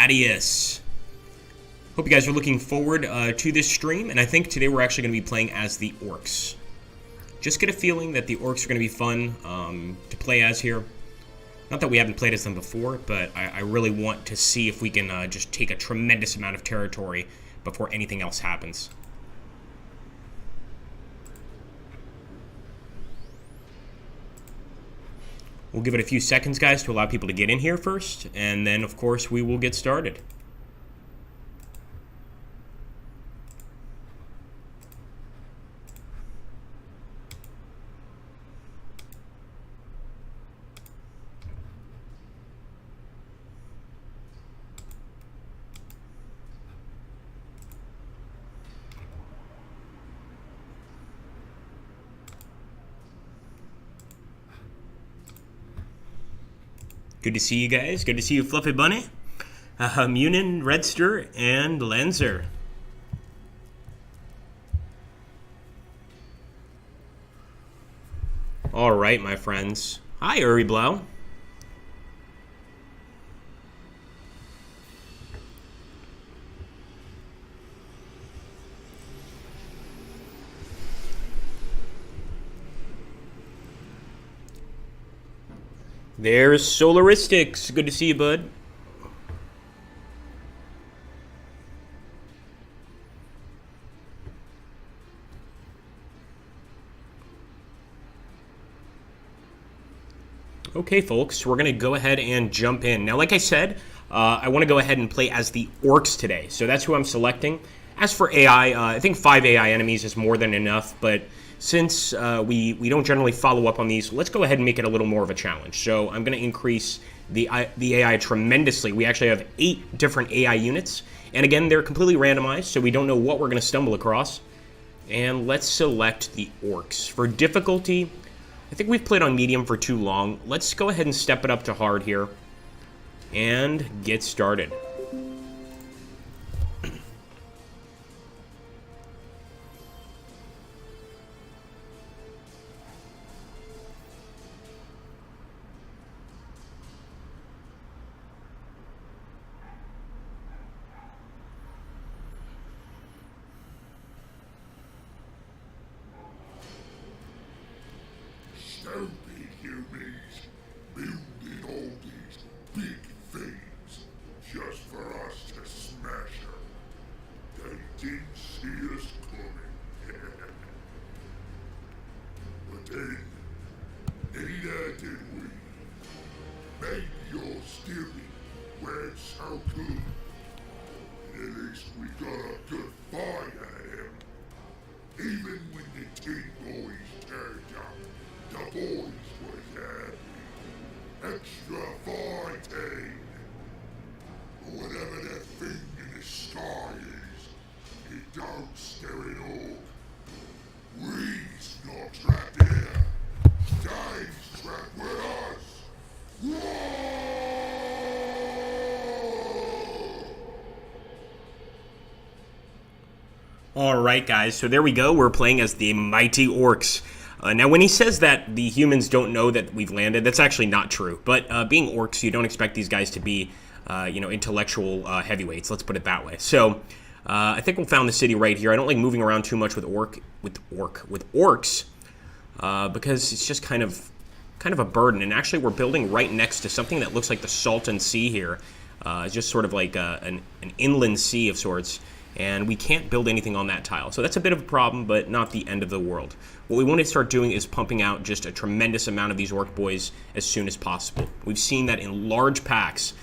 Gladius. Hope you guys are looking forward to this stream, and I think today we're actually going to be playing as the Orks. Just get a feeling that the Orks are going to be fun to play as here. Not that we haven't played as them before, but I really want to see if we can just take a tremendous amount of territory before anything else happens. We'll give it a few seconds, guys, to allow people to get in here first, and then, of course, we will get started. Good to see you guys. Good to see you, Fluffy Bunny, Munin, Redster, and Lenzer. All right, my friends. Hi, Uri Blau. There's Solaristics. Good to see you, bud. Okay, folks, we're going to go ahead and jump in. Now, like I said, I want to go ahead and play as the Orks today, so that's who I'm selecting. As for AI, I think 5 AI enemies is more than enough, but since we don't generally follow up on these, let's go ahead and make it a little more of a challenge. So I'm going to increase the AI tremendously. We actually have 8 different AI units, and again, they're completely randomized, so we don't know what we're going to stumble across. And let's select the Orks. For difficulty, I think we've played on medium for too long. Let's go ahead and step it up to hard here and get started. Stupid humans building all these big things just for us to smash them. They didn't see us coming. But then, neither did we. Maybe you're still where it's so good. At least we got a good fight at him. Even when the Teen Boys turned up, the boys was happy. Extra fighting. Whatever that thing in the sky is, it don't scare it all. We's not trapped here. Dave's trapped with us. Whoa! Alright, guys, so there we go. We're playing as the Mighty Orks. Now, when he says that the humans don't know that we've landed, that's actually not true. But being Orks, you don't expect these guys to be, intellectual heavyweights. Let's put it that way. So, I think we'll found the city right here. I don't like moving around too much with Orks, because it's just kind of a burden. And actually, we're building right next to something that looks like the Salton Sea here. It's just sort of like an inland sea of sorts. And we can't build anything on that tile. So that's a bit of a problem, but not the end of the world. What we want to start doing is pumping out just a tremendous amount of these Ork boys as soon as possible. We've seen that in large packs,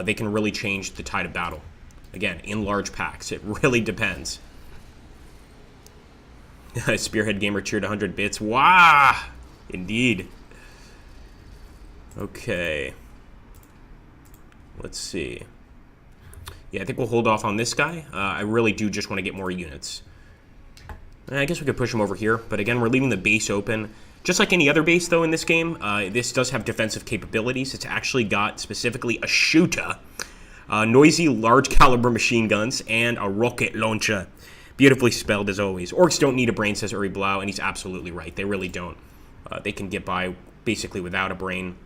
they can really change the tide of battle. Again, in large packs, it really depends. Spearhead Gamer cheered 100 bits. Wow! Indeed. Okay. Let's see. Yeah, I think we'll hold off on this guy. I really do just want to get more units. I guess we could push him over here, but again, we're leaving the base open. Just like any other base, though, in this game, this does have defensive capabilities. It's actually got specifically a shooter, noisy large caliber machine guns, and a rocket launcher. Beautifully spelled, as always. Orks don't need a brain, says Uri Blau, and he's absolutely right. They really don't. They can get by basically without a brain.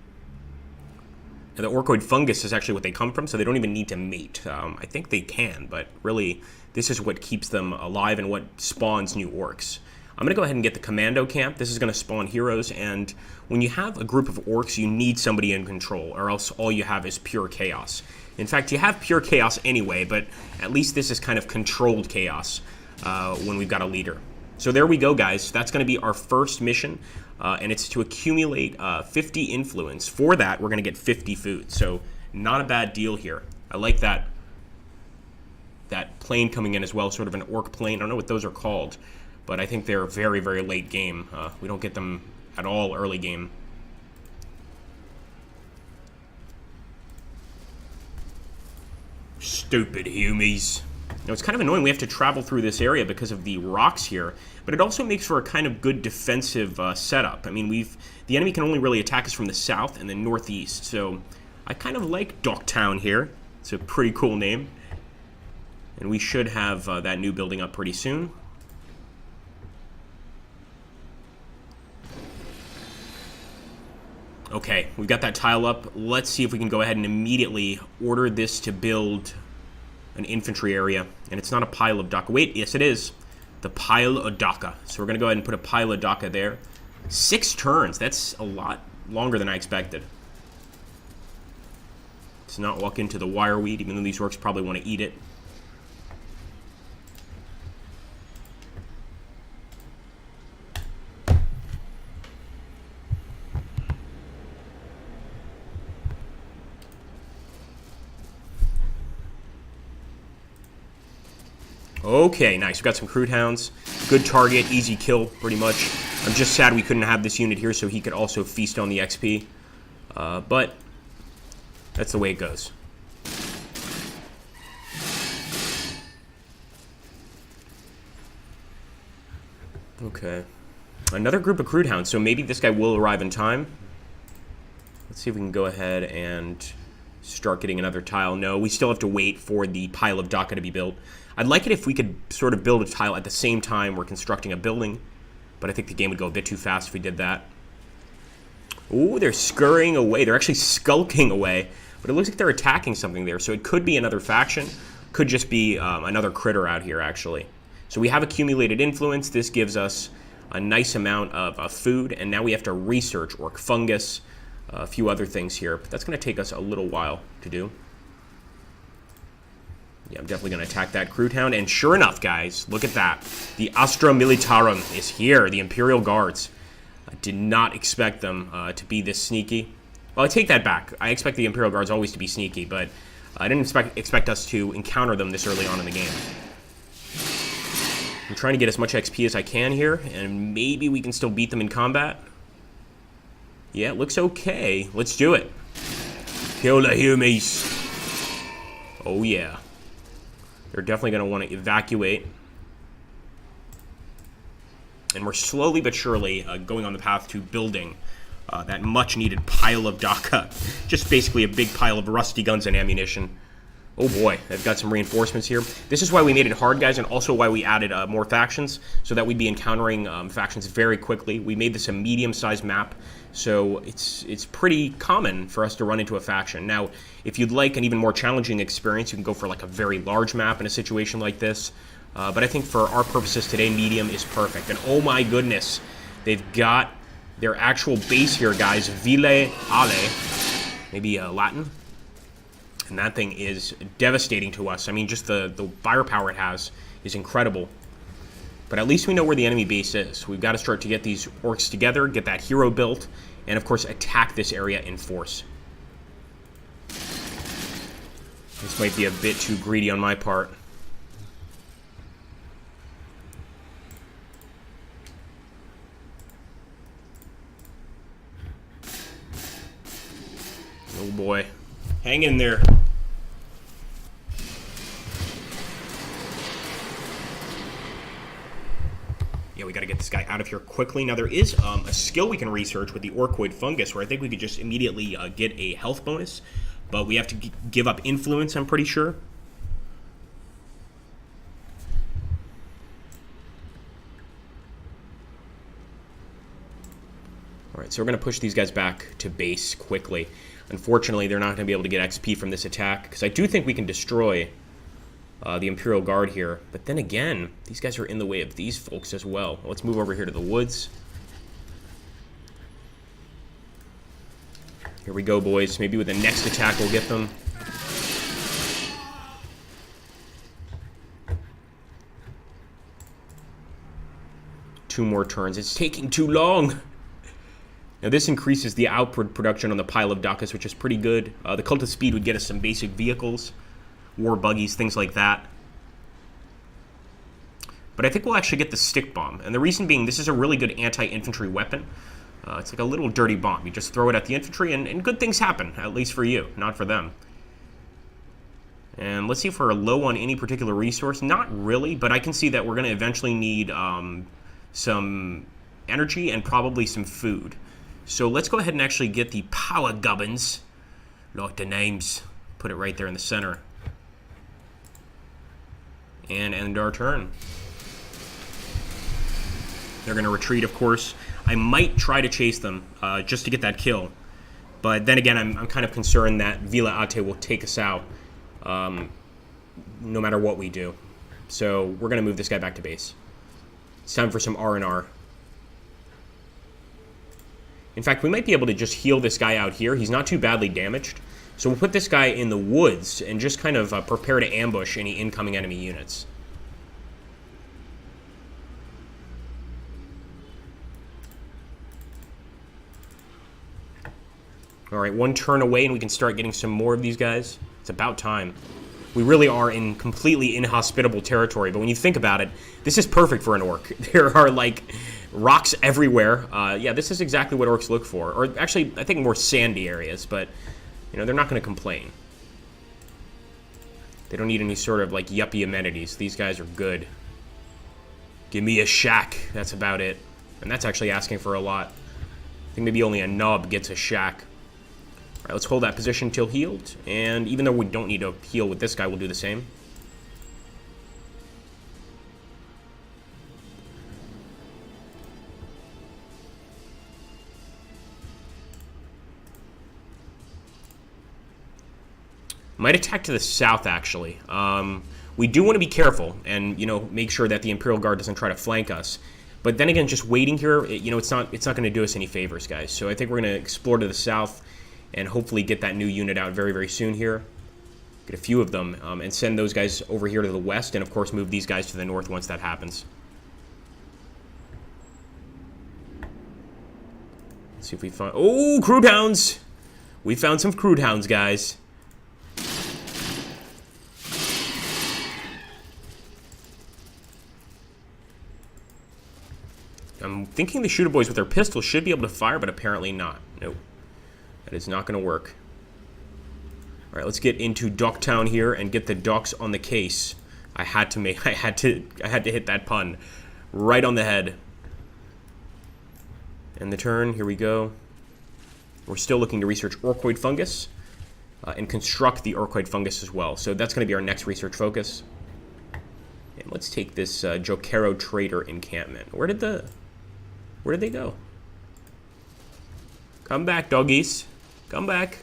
And the orkoid fungus is actually what they come from, so they don't even need to mate. I think they can, but really, this is what keeps them alive and what spawns new orcs. I'm going to go ahead and get the commando camp. This is going to spawn heroes, and when you have a group of orcs, you need somebody in control, or else all you have is pure chaos. In fact, you have pure chaos anyway, but at least this is kind of controlled chaos when we've got a leader. So there we go, guys. That's going to be our first mission, and it's to accumulate 50 influence. For that, we're going to get 50 food, so not a bad deal here. I like that plane coming in as well, sort of an orc plane. I don't know what those are called, but I think they're very, very late game. We don't get them at all early game. Stupid humies. Now, it's kind of annoying we have to travel through this area because of the rocks here, but it also makes for a kind of good defensive setup. I mean, the enemy can only really attack us from the south and the northeast, so I kind of like Docktown here. It's a pretty cool name. And we should have that new building up pretty soon. Okay, we've got that tile up. Let's see if we can go ahead and immediately order this to build an infantry area. And it's not a pile of Daka. Wait, yes it is. The pile of Daka. So we're going to go ahead and put a pile of Daka there. 6 turns. That's a lot longer than I expected. Let's not walk into the wireweed, even though these orcs probably want to eat it. Okay, nice. We've got some crude hounds. Good target, easy kill, pretty much. I'm just sad we couldn't have this unit here so he could also feast on the XP. But that's the way it goes. Okay. Another group of crude hounds, so maybe this guy will arrive in time. Let's see if we can go ahead and start getting another tile. No, we still have to wait for the pile of Daka to be built. I'd like it if we could sort of build a tile at the same time we're constructing a building, but I think the game would go a bit too fast if we did that. Ooh, they're scurrying away. They're actually skulking away, but it looks like they're attacking something there, so it could be another faction. Could just be another critter out here, actually. So we have accumulated influence. This gives us a nice amount of food, and now we have to research orc fungus, a few other things here, but that's going to take us a little while to do. Yeah, I'm definitely going to attack that crude hound, and sure enough, guys, look at that. The Astra Militarum is here, the Imperial Guards. I did not expect them to be this sneaky. Well, I take that back. I expect the Imperial Guards always to be sneaky, but I didn't expect us to encounter them this early on in the game. I'm trying to get as much XP as I can here, and maybe we can still beat them in combat. Yeah, it looks okay. Let's do it. Kill the humies. Oh, yeah. They're definitely going to want to evacuate. And we're slowly but surely going on the path to building that much-needed pile of Daka. Just basically a big pile of rusty guns and ammunition. Oh boy, they've got some reinforcements here. This is why we made it hard, guys, and also why we added more factions, so that we'd be encountering factions very quickly. We made this a medium-sized map, so it's pretty common for us to run into a faction. Now, if you'd like an even more challenging experience, you can go for like a very large map in a situation like this. But I think for our purposes today, medium is perfect. And oh my goodness, they've got their actual base here, guys. Vila Alia, maybe Latin. And that thing is devastating to us. I mean, just the firepower it has is incredible. But at least we know where the enemy base is. We've got to start to get these orcs together, get that hero built, and of course attack this area in force. This might be a bit too greedy on my part. Oh boy. Hang in there. Yeah, we got to get this guy out of here quickly. Now, there is a skill we can research with the orkoid fungus, where I think we could just immediately get a health bonus, but we have to give up influence, I'm pretty sure. All right, so we're going to push these guys back to base quickly. Unfortunately, they're not going to be able to get XP from this attack, because I do think we can destroy the Imperial Guard here. But then again, these guys are in the way of these folks as well. Let's move over here to the woods. Here we go, boys. Maybe with the next attack we'll get them. Two more turns. It's taking too long. Now this increases the output production on the pile of Dachas, which is pretty good. The Cult of Speed would get us some basic vehicles, war buggies, things like that. But I think we'll actually get the stick bomb. And the reason being, this is a really good anti-infantry weapon. It's like a little dirty bomb. You just throw it at the infantry and good things happen, at least for you, not for them. And let's see if we're low on any particular resource. Not really, but I can see that we're going to eventually need some energy and probably some food. So let's go ahead and actually get the power gubbins. Like the names. Put it right there in the center. And end our turn. They're going to retreat, of course. I might try to chase them just to get that kill. But then again, I'm kind of concerned that Vila Alia will take us out no matter what we do. So we're going to move this guy back to base. It's time for some R&R. In fact, we might be able to just heal this guy out here. He's not too badly damaged. So we'll put this guy in the woods and just kind of prepare to ambush any incoming enemy units. Alright, one turn away and we can start getting some more of these guys. It's about time. We really are in completely inhospitable territory, but when you think about it, this is perfect for an orc. There are, like, rocks everywhere. Yeah, this is exactly what orcs look for. Or actually, I think more sandy areas, but, you know, they're not going to complain. They don't need any sort of, like, yuppie amenities. These guys are good. Give me a shack. That's about it. And that's actually asking for a lot. I think maybe only a nub gets a shack. Alright, let's hold that position until healed. And even though we don't need to heal with this guy, we'll do the same. Might attack to the south, actually. We do want to be careful and, you know, make sure that the Imperial Guard doesn't try to flank us. But then again, just waiting here, you know, it's not going to do us any favors, guys. So I think we're going to explore to the south and hopefully get that new unit out very, very soon here. Get a few of them and send those guys over here to the west and, of course, move these guys to the north once that happens. Let's see if we find... Oh, crude hounds! We found some crude hounds, guys. I'm thinking the shooter boys with their pistols should be able to fire, but apparently not. Nope. That is not going to work. All right, let's get into Ducktown here and get the ducks on the case. I had to hit that pun right on the head. And the turn, here we go. We're still looking to research orcoid fungus and construct the orcoid fungus as well. So that's going to be our next research focus. And let's take this Jokero Trader encampment. Where did they go? Come back, doggies. Come back.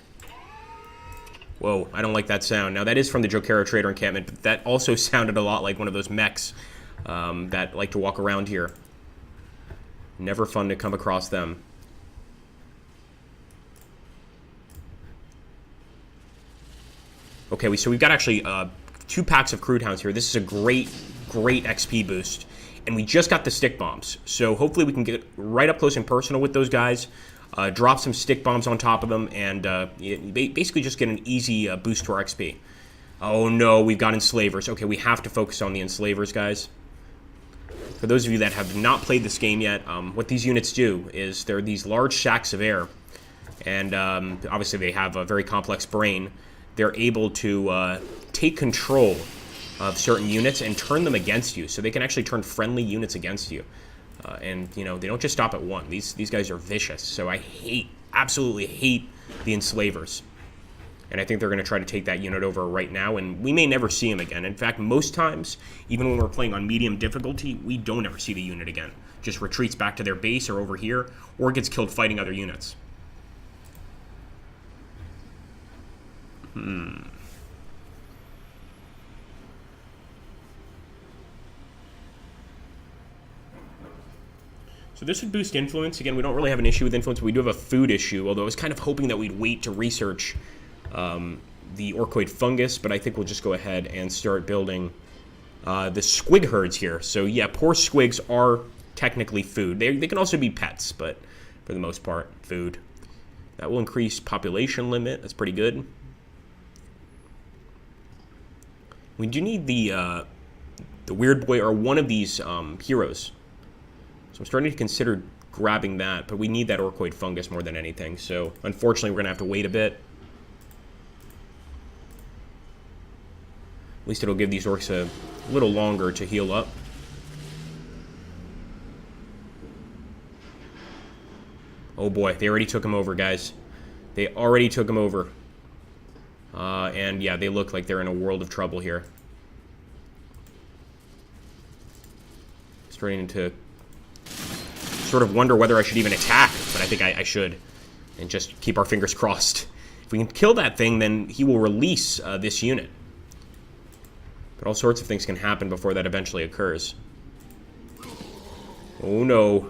Whoa, I don't like that sound. Now, that is from the Jokero Trader encampment, but that also sounded a lot like one of those mechs that like to walk around here. Never fun to come across them. Okay, so we've got actually 2 packs of crude hounds here. This is a great XP boost. And we just got the stick bombs. So hopefully we can get right up close and personal with those guys. Drop some stick bombs on top of them. And basically just get an easy boost to our XP. Oh no, we've got enslavers. Okay, we have to focus on the enslavers, guys. For those of you that have not played this game yet, what these units do is they're these large shacks of air. And obviously they have a very complex brain. They're able to take control of certain units and turn them against you. So they can actually turn friendly units against you. And, you know, they don't just stop at one. These guys are vicious. So I absolutely hate the enslavers. And I think they're going to try to take that unit over right now, and we may never see them again. In fact, most times, even when we're playing on medium difficulty, we don't ever see the unit again. Just retreats back to their base or over here, or gets killed fighting other units. So this would boost influence. Again, we don't really have an issue with influence. But we do have a food issue, although I was kind of hoping that we'd wait to research the orcoid fungus, but I think we'll just go ahead and start building the squig herds here. So yeah, poor squigs are technically food. They can also be pets, but for the most part, food. That will increase population limit. That's pretty good. We do need the weird boy or one of these heroes. So I'm starting to consider grabbing that, but we need that orcoid fungus more than anything. So unfortunately, we're going to have to wait a bit. At least it'll give these orcs a little longer to heal up. Oh boy, they already took him over, guys. They already took him over. And yeah, they look like they're in a world of trouble here. Starting to sort of wonder whether I should even attack, but I think I should. And just keep our fingers crossed. If we can kill that thing, then he will release this unit. But all sorts of things can happen before that eventually occurs. Oh no.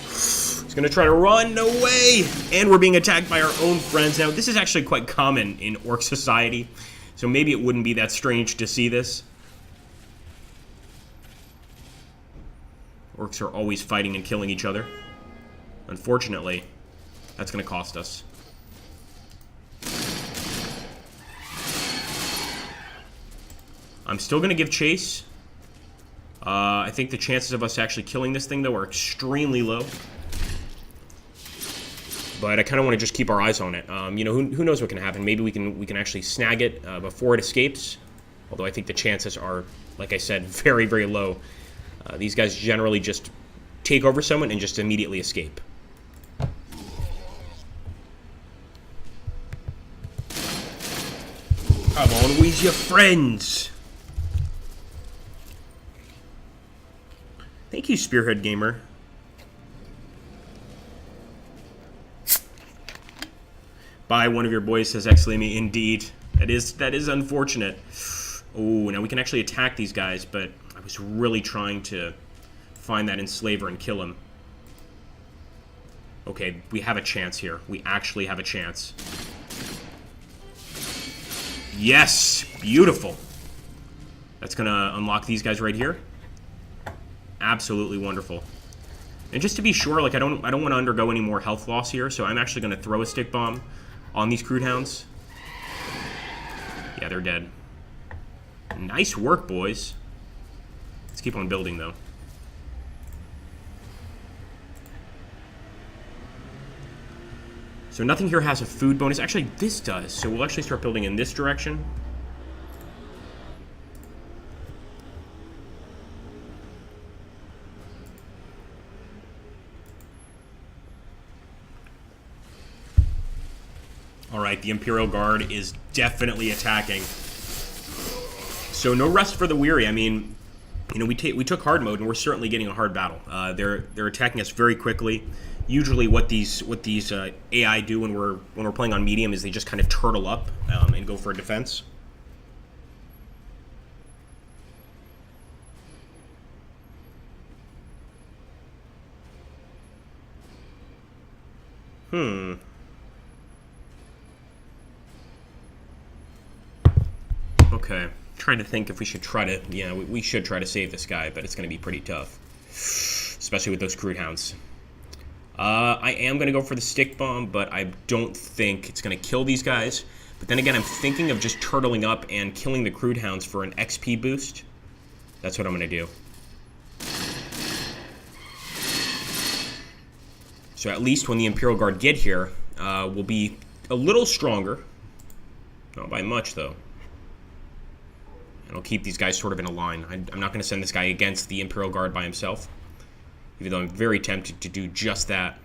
He's gonna try to run, no way! And we're being attacked by our own friends. Now, this is actually quite common in orc society, so maybe it wouldn't be that strange to see this. Orcs are always fighting and killing each other. Unfortunately, that's gonna cost us. I'm still gonna give chase. I think the chances of us actually killing this thing, though, are extremely low. But I kind of want to just keep our eyes on it. You know, who knows what can happen? Maybe we can actually snag it before it escapes. Although I think the chances are, like I said, very, very low. These guys generally just take over someone and just immediately escape. Come on, we's your friends. Thank you, Spearhead Gamer. Bye, one of your boys, says Xlemy. Indeed. That is unfortunate. Oh, now we can actually attack these guys, but I was really trying to find that enslaver and kill him. Okay, we have a chance here. We actually have a chance. Yes! Beautiful. That's gonna unlock these guys right here. Absolutely wonderful. And just to be sure, like I don't want to undergo any more health loss here, so I'm actually gonna throw a stick bomb on these crude hounds. Yeah, they're dead. Nice work, boys. Let's keep on building, though. So nothing here has a food bonus. Actually, this does. So we'll actually start building in this direction. Alright, the Imperial Guard is definitely attacking. So no rest for the weary. I mean, you know, we took hard mode, and we're certainly getting a hard battle. They're attacking us very quickly. Usually, what these AI do when we're playing on medium is they just kind of turtle up and go for a defense. Okay. Trying to think if we should try to... Yeah, we should try to save this guy, but it's going to be pretty tough. Especially with those crude hounds. I am going to go for the stick bomb, but I don't think it's going to kill these guys. But then again, I'm thinking of just turtling up and killing the crude hounds for an XP boost. That's what I'm going to do. So at least when the Imperial Guard get here, we'll be a little stronger. Not by much, though. And I'll keep these guys sort of in a line. I'm not going to send this guy against the Imperial Guard by himself. Even though I'm very tempted to do just that.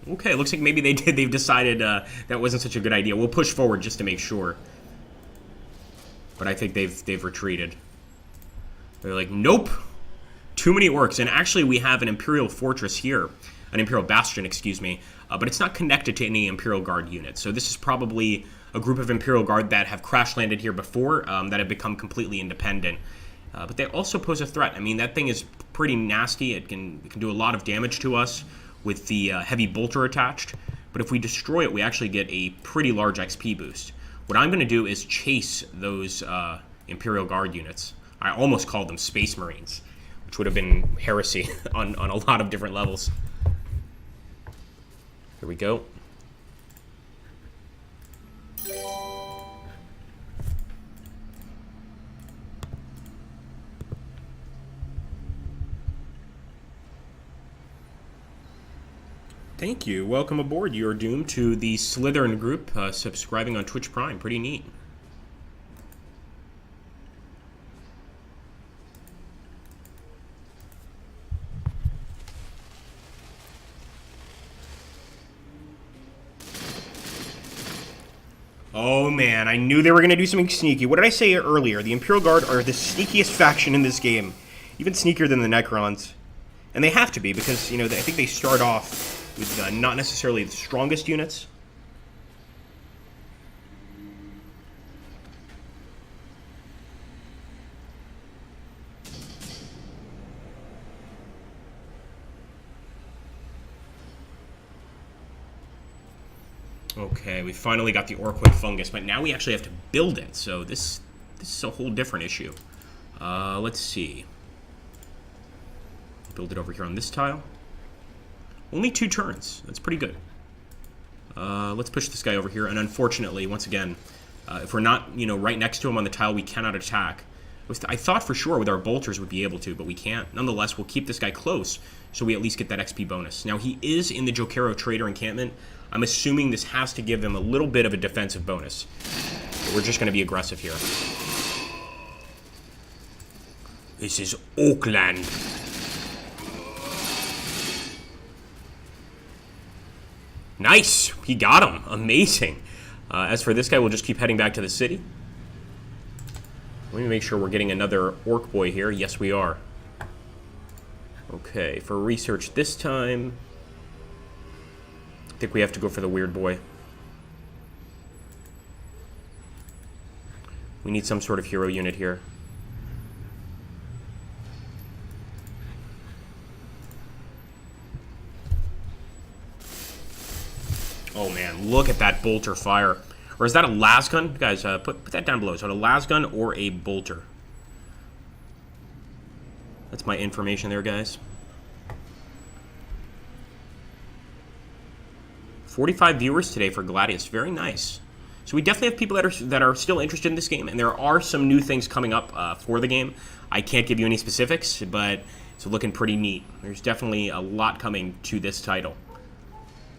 Okay, looks like maybe they've decided that wasn't such a good idea. We'll push forward just to make sure. But I think they've retreated. They're like, nope. Too many orcs. And actually, we have an Imperial fortress here. An Imperial bastion, excuse me. But it's not connected to any Imperial Guard units. So this is probably a group of Imperial Guard that have crash landed here before, that have become completely independent. But they also pose a threat. I mean, that thing is pretty nasty. It can do a lot of damage to us with the heavy bolter attached. But if we destroy it, we actually get a pretty large XP boost. What I'm going to do is chase those Imperial Guard units. I almost called them Space Marines, which would have been heresy on a lot of different levels. Here we go. Thank you. Welcome aboard. You're doomed to the Slytherin group, subscribing on Twitch Prime. Pretty neat. Oh man, I knew they were going to do something sneaky. What did I say earlier? The Imperial Guard are the sneakiest faction in this game. Even sneakier than the Necrons. And they have to be because, you know, I think they start off with not necessarily the strongest units. Okay, we finally got the Orkoid fungus, but now we actually have to build it, so this is a whole different issue. Let's see. Build it over here on this tile. Only 2 turns. That's pretty good. Let's push this guy over here, and unfortunately, once again, if we're not, you know, right next to him on the tile, we cannot attack. I thought for sure with our bolters we'd be able to, but we can't. Nonetheless, we'll keep this guy close, so we at least get that XP bonus. Now, he is in the Jokero Trader encampment. I'm assuming this has to give him a little bit of a defensive bonus. But we're just going to be aggressive here. This is Oakland. Nice! He got him. Amazing. As for this guy, we'll just keep heading back to the city. Let me make sure we're getting another orc boy here. Yes, we are. Okay, for research this time, I think we have to go for the weird boy. We need some sort of hero unit here. Oh man, look at that bolter fire. Or is that a lasgun? Guys, put that down below. Is that a lasgun or a bolter? That's my information there, guys. 45 viewers today for Gladius. Very nice. So we definitely have people that are still interested in this game, and there are some new things coming up for the game. I can't give you any specifics, but it's looking pretty neat. There's definitely a lot coming to this title.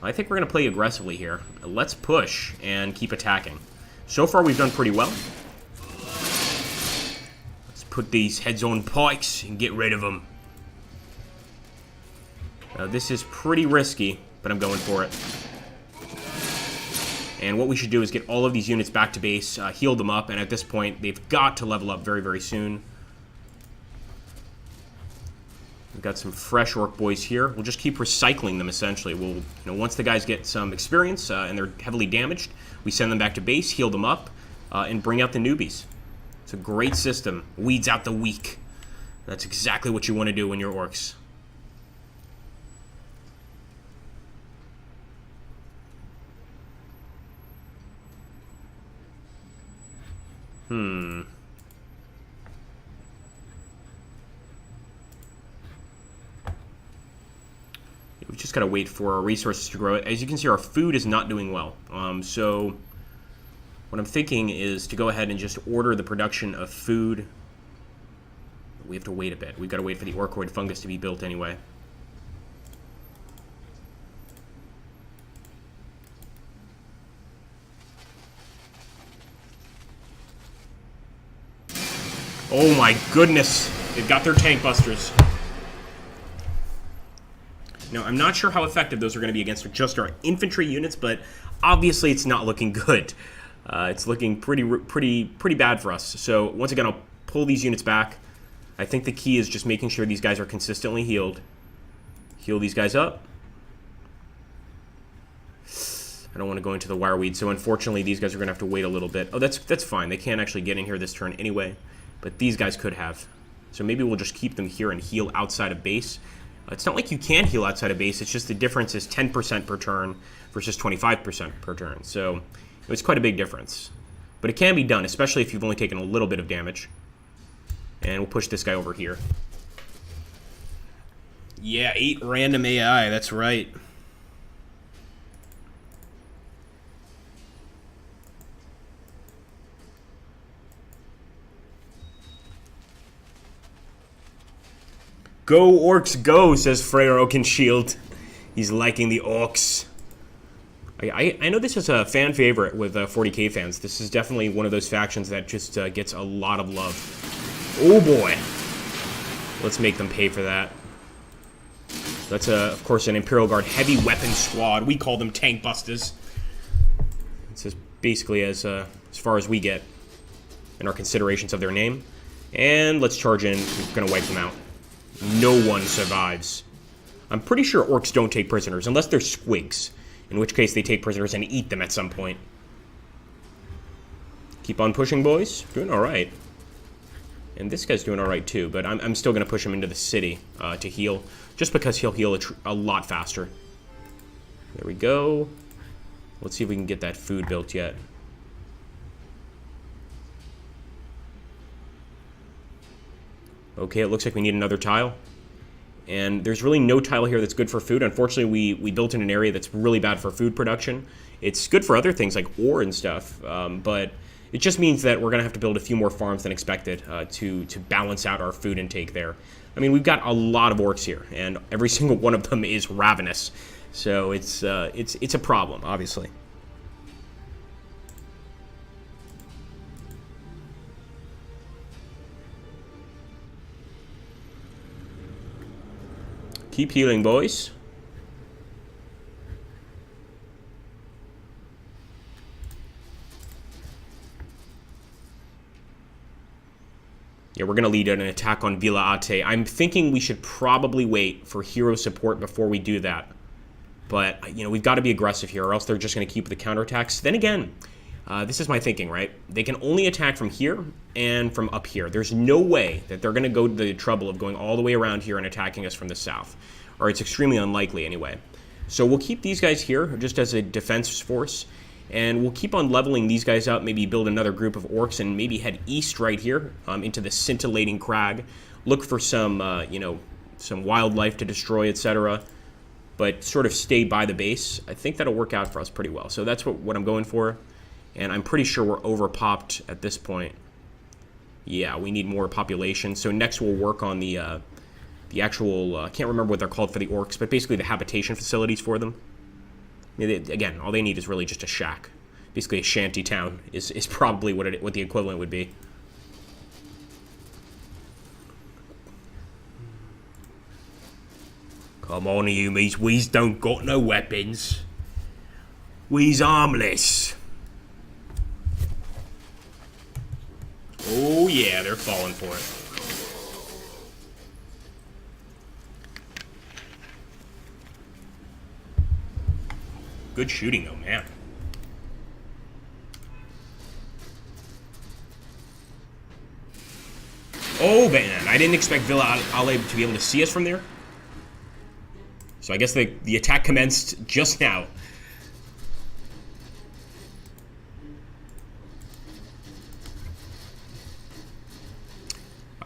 I think we're going to play aggressively here. Let's push and keep attacking. So far, we've done pretty well. Let's put these heads on pikes and get rid of them. This is pretty risky, but I'm going for it. And what we should do is get all of these units back to base, heal them up, and at this point, they've got to level up very, very soon. We've got some fresh orc boys here. We'll just keep recycling them, essentially. We'll, you know, once the guys get some experience and they're heavily damaged, we send them back to base, heal them up, and bring out the newbies. It's a great system. Weeds out the weak. That's exactly what you want to do when you're orcs. We've just got to wait for our resources to grow. As you can see, our food is not doing well. So what I'm thinking is to go ahead and just order the production of food. We have to wait a bit. We've got to wait for the Orkoid fungus to be built anyway. Oh my goodness. They've got their tank busters. Now, I'm not sure how effective those are going to be against just our infantry units, but obviously it's not looking good. It's looking pretty bad for us. So once again, I'll pull these units back. I think the key is just making sure these guys are consistently healed. Heal these guys up. I don't want to go into the wireweed, so unfortunately these guys are going to have to wait a little bit. Oh, that's fine. They can't actually get in here this turn anyway, but these guys could have. So maybe we'll just keep them here and heal outside of base. It's not like you can heal outside of base. It's just the difference is 10% per turn versus 25% per turn. So it's quite a big difference. But it can be done, especially if you've only taken a little bit of damage. And we'll push this guy over here. Yeah, 8 random AI. That's right. Go, Orks, go, says Freyr Oakenshield. He's liking the Orks. I know this is a fan favorite with 40k fans. This is definitely one of those factions that just gets a lot of love. Oh boy. Let's make them pay for that. That's, of course, an Imperial Guard heavy weapon squad. We call them tank busters. It's just basically as far as we get in our considerations of their name. And let's charge in. We're going to wipe them out. No one survives. I'm pretty sure Orks don't take prisoners, unless they're squigs, in which case they take prisoners and eat them at some point. Keep on pushing, boys. Doing alright. And this guy's doing alright too, but I'm still going to push him into the city to heal, just because he'll heal a lot faster. There we go. Let's see if we can get that food built yet. Okay, it looks like we need another tile. And there's really no tile here that's good for food. Unfortunately, we built in an area that's really bad for food production. It's good for other things like ore and stuff, but it just means that we're going to have to build a few more farms than expected to balance out our food intake there. I mean, we've got a lot of orcs here, and every single one of them is ravenous. So it's a problem, obviously. Keep healing, boys. Yeah, we're going to lead an attack on Vila Alia. I'm thinking we should probably wait for hero support before we do that. But, you know, we've got to be aggressive here, or else they're just going to keep the counterattacks. Then again, this is my thinking, right? They can only attack from here and from up here. There's no way that they're going to go to the trouble of going all the way around here and attacking us from the south. Or it's extremely unlikely anyway. So we'll keep these guys here just as a defense force. And we'll keep on leveling these guys up, maybe build another group of orcs and maybe head east right here into the scintillating crag. Look for some, you know, some wildlife to destroy, etc. But sort of stay by the base. I think that'll work out for us pretty well. So that's what I'm going for. And I'm pretty sure we're overpopped at this point. Yeah, we need more population. So next we'll work on the actual, I can't remember what they're called for the orcs, but basically the habitation facilities for them. I mean, again, all they need is really just a shack. Basically a shanty town is probably what the equivalent would be. Come on, you mates, we's don't got no weapons. We's armless. Oh yeah, they're falling for it. Good shooting though, man. Oh man, I didn't expect Vila Alia to be able to see us from there. So I guess the attack commenced just now.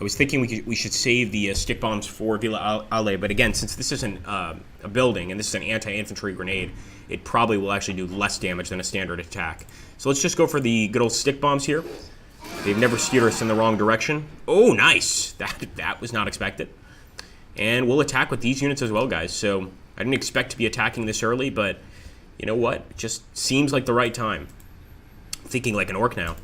I was thinking we should save the stick bombs for Vila Alia, but again, since this isn't a building and this is an anti-infantry grenade, it probably will actually do less damage than a standard attack. So let's just go for the good old stick bombs here. They've never steered us in the wrong direction. Oh, nice! That was not expected. And we'll attack with these units as well, guys. So I didn't expect to be attacking this early, but you know what? It just seems like the right time. I'm thinking like an orc now.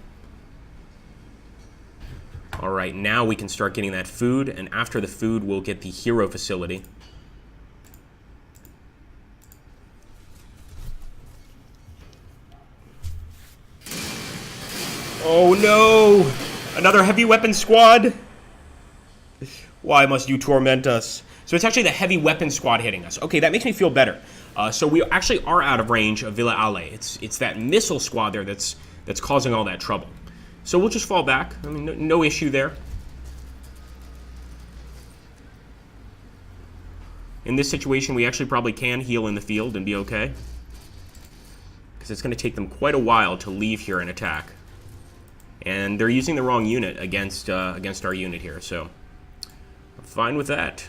Alright, now we can start getting that food, and after the food, we'll get the hero facility. Oh no! Another heavy weapon squad? Why must you torment us? So it's actually the heavy weapon squad hitting us. Okay, that makes me feel better. So we actually are out of range of Vila Alia. It's that missile squad there that's causing all that trouble. So we'll just fall back. I mean, no issue there. In this situation, we actually probably can heal in the field and be okay. Because it's going to take them quite a while to leave here and attack. And they're using the wrong unit against our unit here, so I'm fine with that.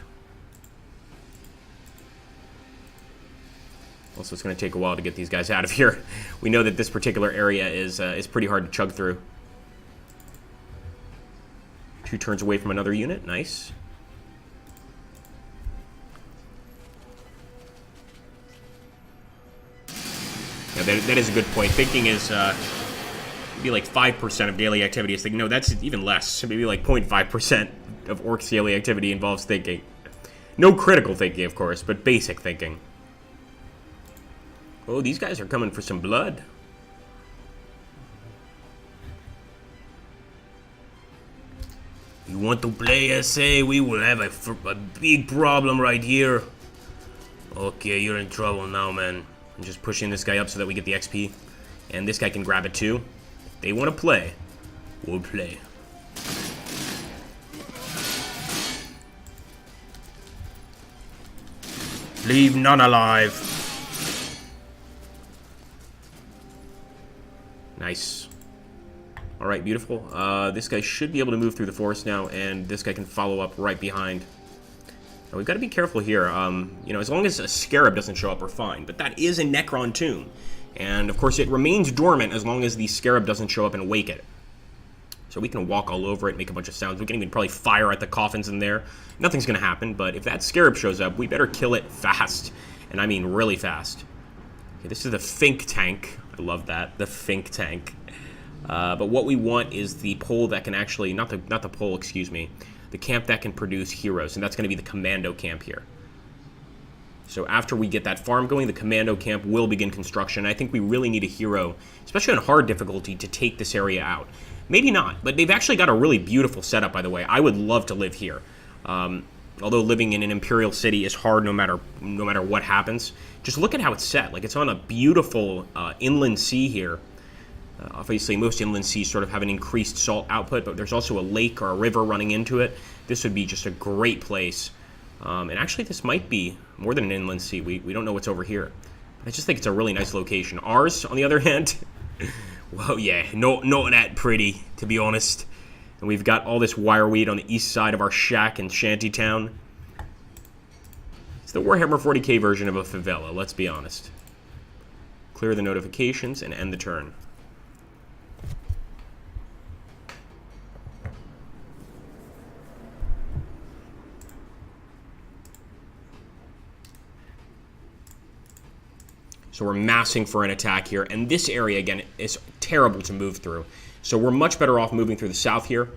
Also, it's going to take a while to get these guys out of here. We know that this particular area is pretty hard to chug through. 2 turns away from another unit. Nice. Yeah, that is a good point. Thinking is maybe like 5% of daily activity is thinking. No, that's even less. Maybe like 0.5% of Orcs' daily activity involves thinking. No critical thinking, of course, but basic thinking. Oh, these guys are coming for some blood. You want to play SA? We will have a big problem right here. Okay, you're in trouble now, man. I'm just pushing this guy up so that we get the XP. And this guy can grab it too. If they want to play, we'll play. Leave none alive. Nice. Alright, beautiful. This guy should be able to move through the forest now, and this guy can follow up right behind. Now, we've got to be careful here. You know, as long as a scarab doesn't show up, we're fine. But that is a Necron tomb. And, of course, it remains dormant as long as the scarab doesn't show up and wake it. So we can walk all over it, make a bunch of sounds. We can even probably fire at the coffins in there. Nothing's going to happen, but if that scarab shows up, we better kill it fast. And I mean really fast. Okay, this is the think tank. I love that, the think tank. But what we want is the pole that can actually, not the pole, excuse me, the camp that can produce heroes, and that's going to be the commando camp here. So after we get that farm going, the commando camp will begin construction. I think we really need a hero, especially on hard difficulty, to take this area out. Maybe not, but they've actually got a really beautiful setup, by the way. I would love to live here. Although living in an Imperial city is hard no matter what happens. Just look at how it's set. Like, it's on a beautiful inland sea here. Obviously, most inland seas sort of have an increased salt output, but there's also a lake or a river running into it. This would be just a great place. And actually, this might be more than an inland sea. We don't know what's over here. But I just think it's a really nice location. Ours, on the other hand, well, yeah, not that pretty, to be honest. And we've got all this wireweed on the east side of our shack in Shantytown. It's the Warhammer 40k version of a favela, let's be honest. Clear the notifications and end the turn. So we're massing for an attack here, and this area, again, is terrible to move through. So we're much better off moving through the south here.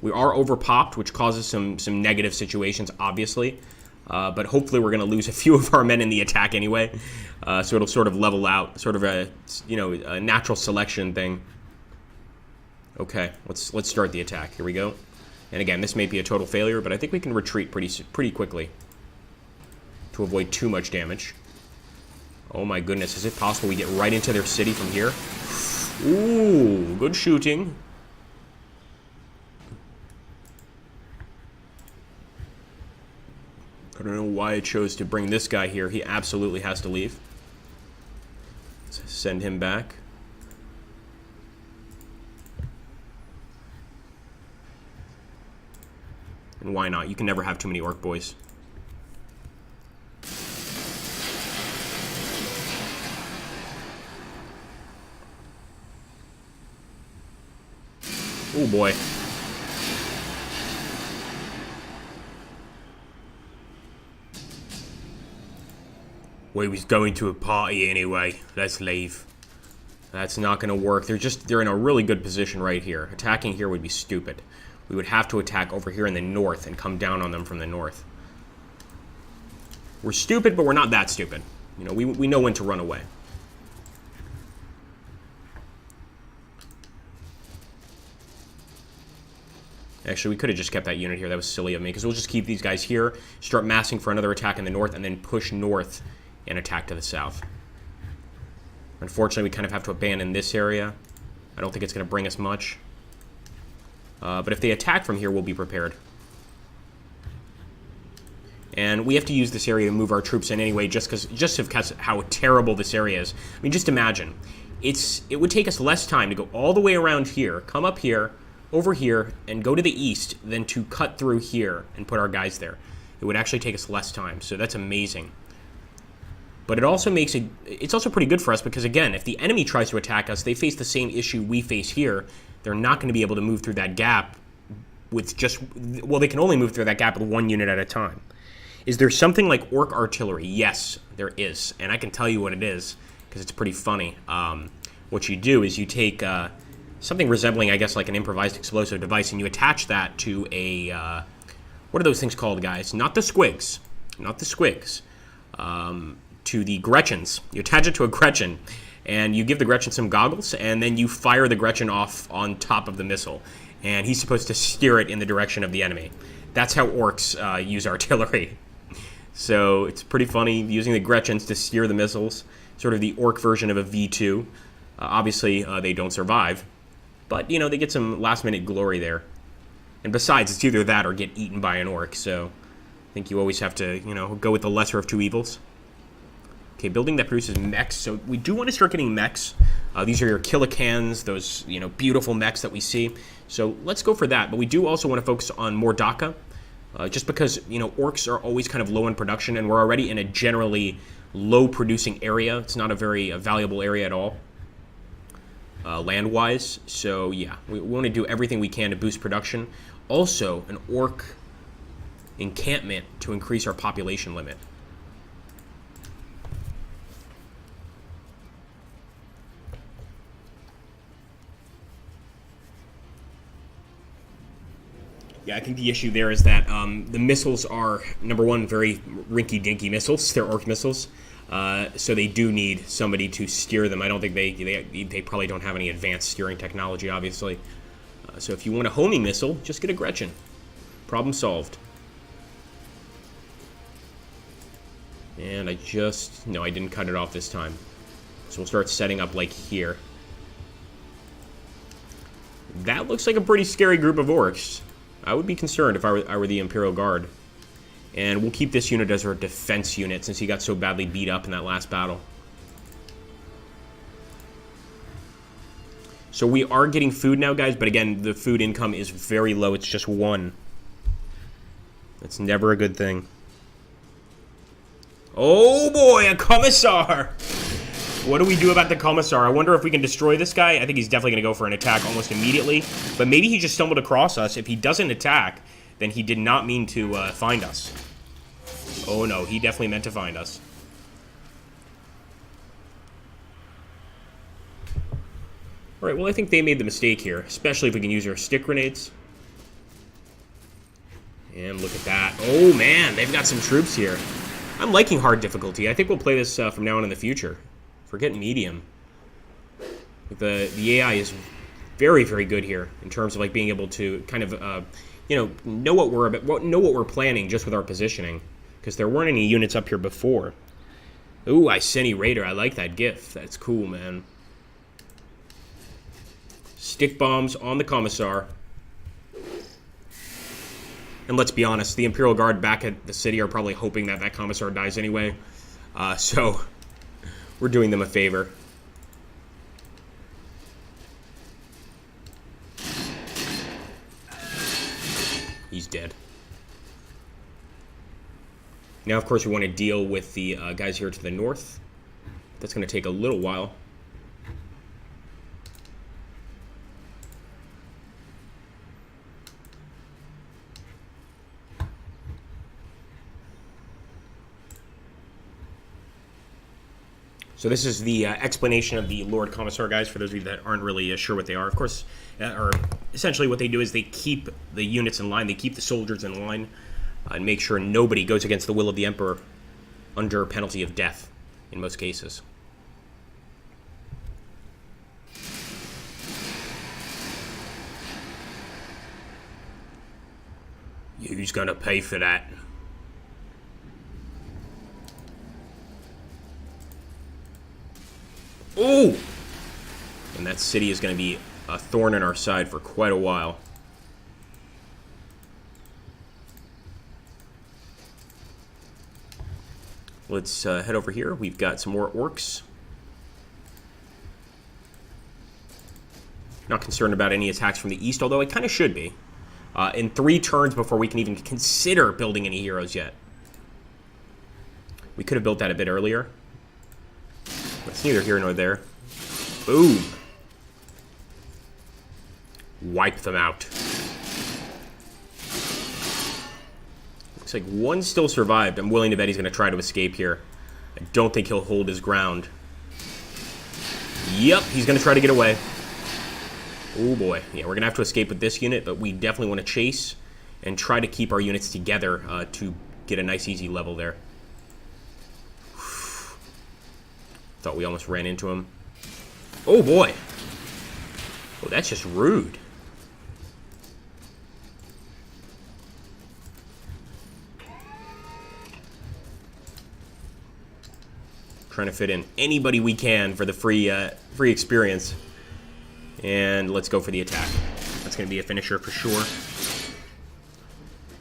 We are overpopped, which causes some negative situations, obviously. But hopefully we're going to lose a few of our men in the attack anyway. So it'll sort of level out, sort of a, a natural selection thing. Okay, let's start the attack. Here we go. And again, this may be a total failure, but I think we can retreat pretty quickly to avoid too much damage. Oh my goodness, is it possible we get right into their city from here? Ooh, good shooting. I don't know why I chose to bring this guy here. He absolutely has to leave. Let's send him back. And why not? You can never have too many orc boys. Oh boy. We was going to a party anyway. Let's leave. That's not going to work. They're in a really good position right here. Attacking here would be stupid. We would have to attack over here in the north and come down on them from the north. We're stupid, but we're not that stupid. You know, we know when to run away. Actually, we could have just kept that unit here. That was silly of me, because we'll just keep these guys here, start massing for another attack in the north, and then push north and attack to the south. Unfortunately, we kind of have to abandon this area. I don't think it's going to bring us much. But if they attack from here, we'll be prepared. And we have to use this area to move our troops in anyway, just because how terrible this area is. I mean, just imagine. It would take us less time to go all the way around here, come up here, over here, and go to the east than to cut through here and put our guys there. It would actually take us less time, so that's amazing. But it also makes it's also pretty good for us because, again, if the enemy tries to attack us, they face the same issue we face here. They're not going to be able to move through that gap with just... Well, they can only move through that gap with one unit at a time. Is there something like Ork artillery? Yes, there is. And I can tell you what it is because it's pretty funny. What you do is you take something resembling, I guess, like an improvised explosive device, and you attach that to a... what are those things called, guys? Not the squigs. Not the squigs. To the Gretchens. You attach it to a Gretchen, and you give the Gretchen some goggles, and then you fire the Gretchen off on top of the missile. And he's supposed to steer it in the direction of the enemy. That's how Orks use artillery. So it's pretty funny using the Gretchens to steer the missiles. Sort of the Ork version of a V2. Obviously, they don't survive. But, you know, they get some last-minute glory there. And besides, it's either that or get eaten by an Ork. So I think you always have to, you know, go with the lesser of two evils. Okay, building that produces mechs. So we do want to start getting mechs. These are your Killicans, those, you know, beautiful mechs that we see. So let's go for that. But we do also want to focus on more Daka. Just because, you know, Orks are always kind of low in production, and we're already in a generally low-producing area. It's not a very valuable area at all, land-wise. So, yeah, we want to do everything we can to boost production. Also, an Ork encampment to increase our population limit. Yeah, I think the issue there is that the missiles are, number one, very rinky-dinky missiles. They're Ork missiles, so they do need somebody to steer them. I don't think they probably don't have any advanced steering technology, obviously. So if you want a homing missile, just get a Gretchen. Problem solved. And no, I didn't cut it off this time. So we'll start setting up like here. That looks like a pretty scary group of Orks. I would be concerned if I were the Imperial Guard. And we'll keep this unit as our defense unit since he got so badly beat up in that last battle. So we are getting food now, guys, but again, the food income is very low. It's just 1. That's never a good thing. Oh boy, a Commissar! What do we do about the Commissar? I wonder if we can destroy this guy. I think he's definitely going to go for an attack almost immediately. But maybe he just stumbled across us. If he doesn't attack, then he did not mean to find us. Oh no, he definitely meant to find us. Alright, well I think they made the mistake here. Especially if we can use our stick grenades. And look at that. Oh man, they've got some troops here. I'm liking hard difficulty. I think we'll play this from now on in the future. Forget medium. The AI is very, very good here in terms of like being able to kind of you know what we're planning just with our positioning, because there weren't any units up here before. Ooh, Iceni Raider. I like that GIF. That's cool, man. Stick bombs on the Commissar. And let's be honest, the Imperial Guard back at the city are probably hoping that that Commissar dies anyway. So we're doing them a favor. He's dead. Now, of course, we want to deal with the guys here to the north. That's going to take a little while. So this is the explanation of the Lord Commissar, guys, for those of you that aren't really sure what they are. Of course, or essentially what they do is they keep the units in line, they keep the soldiers in line, and make sure nobody goes against the will of the Emperor under penalty of death, in most cases. Who's gonna pay for that? Oh! And that city is gonna be a thorn in our side for quite a while. Let's head over here. We've got some more orcs. Not concerned about any attacks from the east, although I kind of should be. In 3 turns before we can even consider building any heroes yet. We could have built that a bit earlier. But it's neither here nor there. Boom. Wipe them out. Looks like one still survived. I'm willing to bet he's going to try to escape here. I don't think he'll hold his ground. Yep, he's going to try to get away. Oh boy. Yeah, we're going to have to escape with this unit, but we definitely want to chase and try to keep our units together to get a nice easy level there. Thought we almost ran into him. Oh boy. Oh, that's just rude. Trying to fit in anybody we can for the free experience. And let's go for the attack. That's going to be a finisher for sure.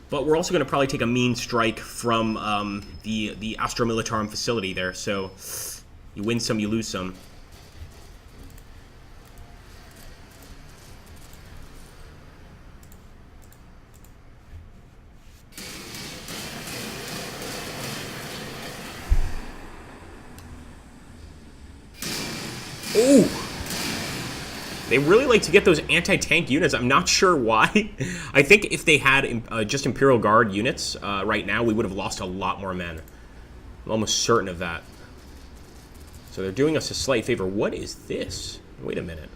But we're also going to probably take a mean strike from the Astra Militarum facility there. So you win some, you lose some. Ooh! They really like to get those anti-tank units. I'm not sure why. I think if they had just Imperial Guard units right now, we would have lost a lot more men. I'm almost certain of that. So they're doing us a slight favor. What is this? Wait a minute.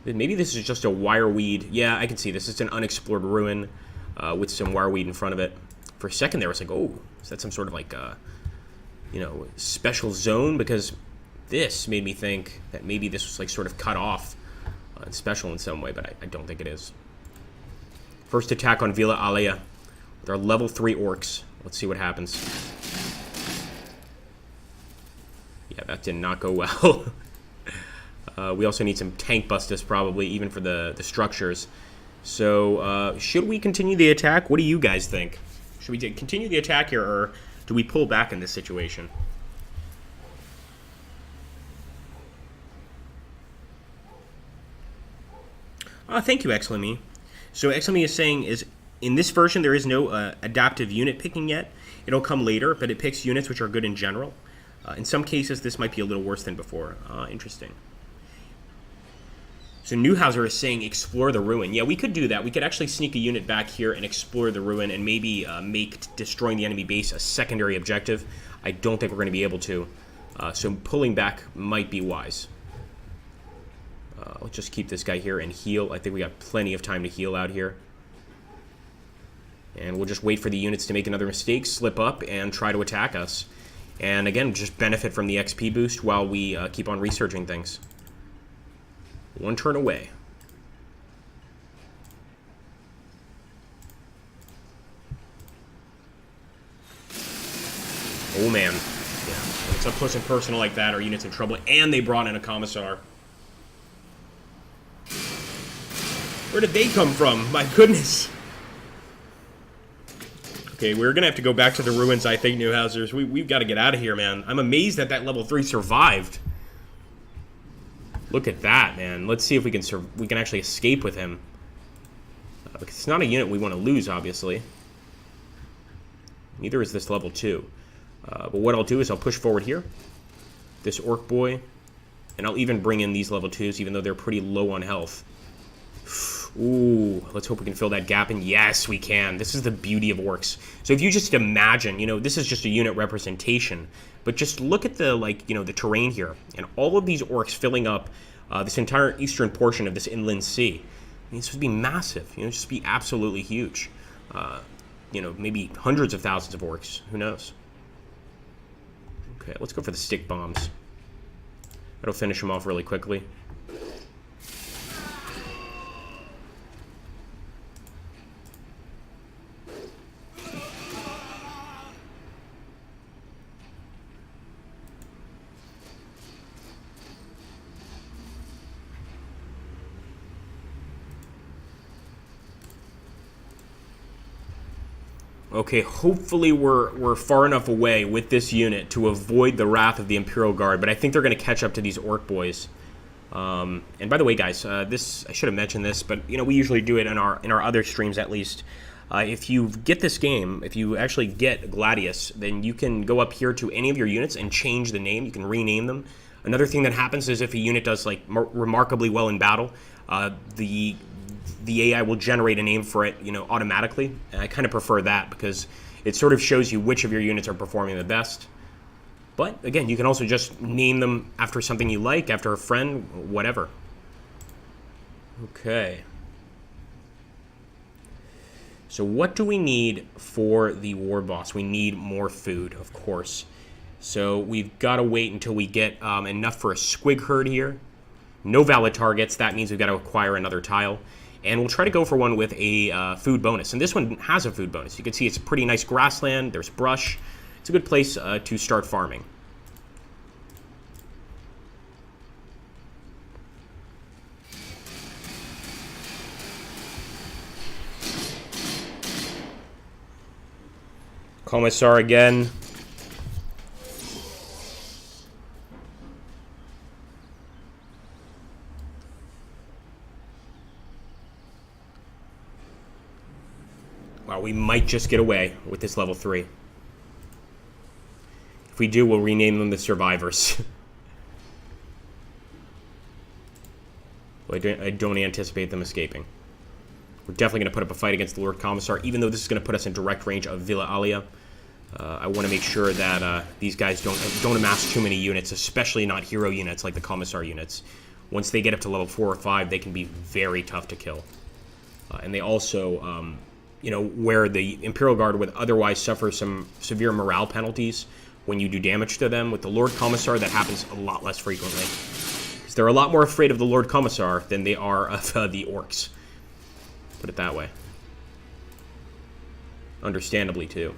Maybe this is just a wireweed. Yeah, I can see this. It's an unexplored ruin with some wireweed in front of it. For a second there, I was like, oh, is that some sort of like, you know, special zone? Because this made me think that maybe this was like sort of cut off and special in some way, but I don't think it is. First attack on Vila Alia with our level 3 orcs. Let's see what happens. Yeah, that did not go well. We also need some tank bustus probably, even for the structures. So, should we continue the attack? What do you guys think? Should we continue the attack here, or do we pull back in this situation? Thank you, Exlamy. So Exlamy is saying in this version there is no adaptive unit picking yet. It'll come later, but it picks units which are good in general. In some cases, this might be a little worse than before. Interesting. So Newhauser is saying explore the ruin. Yeah, we could do that. We could actually sneak a unit back here and explore the ruin and maybe make destroying the enemy base a secondary objective. I don't think we're going to be able to. So pulling back might be wise. Let's just keep this guy here and heal. I think we got plenty of time to heal out here. And we'll just wait for the units to make another mistake, slip up, and try to attack us. And again, just benefit from the XP boost while we keep on researching things. One turn away. Oh man. Yeah. When it's up close and personal like that, our unit's in trouble. And they brought in a commissar. Where did they come from? My goodness. Okay, we're going to have to go back to the ruins, I think, Newhausers. We've got to get out of here, man. I'm amazed that level 3 survived. Look at that, man. Let's see if we can actually escape with him. Because it's not a unit we want to lose, obviously. Neither is this level 2. But what I'll do is I'll push forward here. This orc boy. And I'll even bring in these level 2s, even though they're pretty low on health. Ooh, let's hope we can fill that gap, and yes, we can. This is the beauty of orcs. So if you just imagine, you know, this is just a unit representation, but just look at the, like, you know, the terrain here, and all of these orcs filling up this entire eastern portion of this inland sea. I mean, this would be massive, you know, just be absolutely huge. You know, maybe hundreds of thousands of orcs, who knows? Okay, let's go for the stick bombs. That'll finish them off really quickly. Okay, hopefully we're far enough away with this unit to avoid the wrath of the Imperial Guard, but I think they're going to catch up to these Ork boys. And by the way, guys, this I should have mentioned this, but you know we usually do it in our other streams at least. If you get this game, if you actually get Gladius, then you can go up here to any of your units and change the name. You can rename them. Another thing that happens is if a unit does like remarkably well in battle, the AI will generate a name for it, you know, automatically. And I kind of prefer that because it sort of shows you which of your units are performing the best. But again, you can also just name them after something you like, after a friend, whatever. Okay. So what do we need for the war boss? We need more food, of course. So we've got to wait until we get enough for a squig herd here. No valid targets. That means we've got to acquire another tile. And we'll try to go for one with a food bonus. And this one has a food bonus. You can see it's a pretty nice grassland. There's brush. It's a good place to start farming. Commissar again. Wow, we might just get away with this level 3. If we do, we'll rename them the Survivors. Well, I don't anticipate them escaping. We're definitely going to put up a fight against the Lord Commissar, even though this is going to put us in direct range of Vila Alia. I want to make sure that these guys don't amass too many units, especially not hero units like the Commissar units. Once they get up to level 4 or 5, they can be very tough to kill. And they also, you know, where the Imperial Guard would otherwise suffer some severe morale penalties when you do damage to them, with the Lord Commissar, that happens a lot less frequently. Because they're a lot more afraid of the Lord Commissar than they are of the Orks. Put it that way. Understandably, too.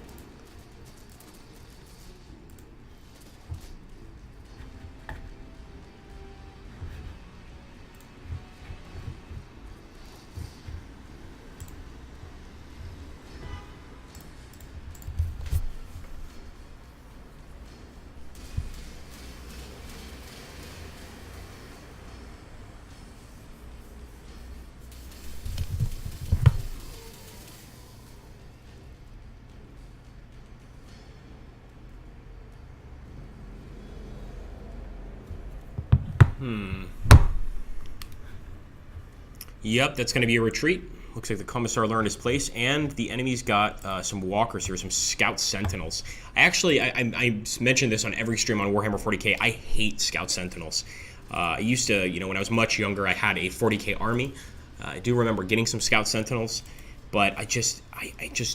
Yep, that's going to be a retreat. Looks like the Commissar learned his place, and the enemy's got some walkers here, some scout sentinels. I mentioned this on every stream on Warhammer 40k. I hate scout sentinels. I used to, you know, when I was much younger, I had a 40k army. I do remember getting some scout sentinels, but I just